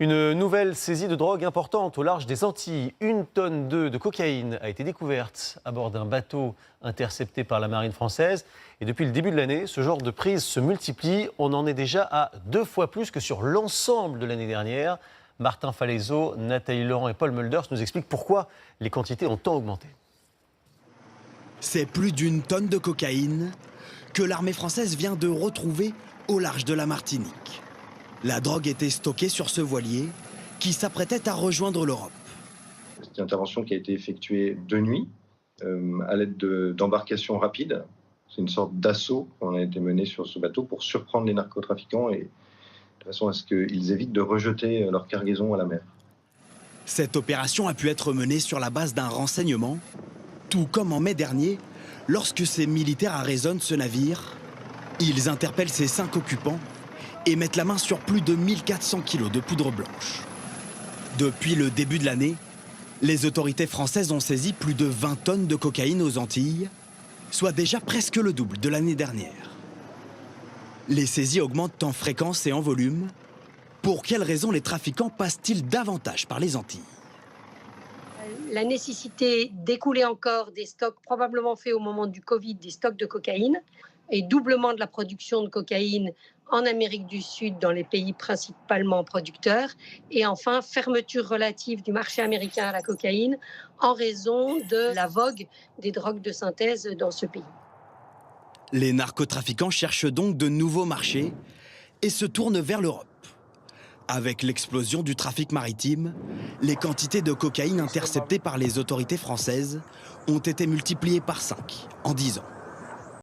Une nouvelle saisie de drogue importante au large des Antilles. 1,2 tonne de cocaïne a été découverte à bord d'un bateau intercepté par la marine française. Et depuis le début de l'année, ce genre de prise se multiplie. On en est déjà à 2 fois plus que sur l'ensemble de l'année dernière. Martin Falaiseau, Nathalie Laurent et Paul Mulders nous expliquent pourquoi les quantités ont tant augmenté. C'est plus d'1 tonne de cocaïne que l'armée française vient de retrouver au large de la Martinique. La drogue était stockée sur ce voilier qui s'apprêtait à rejoindre l'Europe. C'est une intervention qui a été effectuée de nuit à l'aide d'embarcations rapides. C'est une sorte d'assaut qu'on a été mené sur ce bateau pour surprendre les narcotrafiquants et de façon à ce qu'ils évitent de rejeter leur cargaison à la mer. Cette opération a pu être menée sur la base d'un renseignement, tout comme en mai dernier, lorsque ces militaires arraisonnent ce navire. Ils interpellent ses 5 occupants et mettent la main sur plus de 1400 kilos de poudre blanche. Depuis le début de l'année, les autorités françaises ont saisi plus de 20 tonnes de cocaïne aux Antilles, soit déjà presque le double de l'année dernière. Les saisies augmentent en fréquence et en volume. Pour quelles raisons les trafiquants passent-ils davantage par les Antilles ? La nécessité d'écouler encore des stocks probablement faits au moment du Covid, des stocks de cocaïne, et doublement de la production de cocaïne en Amérique du Sud, dans les pays principalement producteurs. Et enfin, fermeture relative du marché américain à la cocaïne en raison de la vogue des drogues de synthèse dans ce pays. Les narcotrafiquants cherchent donc de nouveaux marchés et se tournent vers l'Europe. Avec l'explosion du trafic maritime, les quantités de cocaïne interceptées par les autorités françaises ont été multipliées par 5 en 10 ans.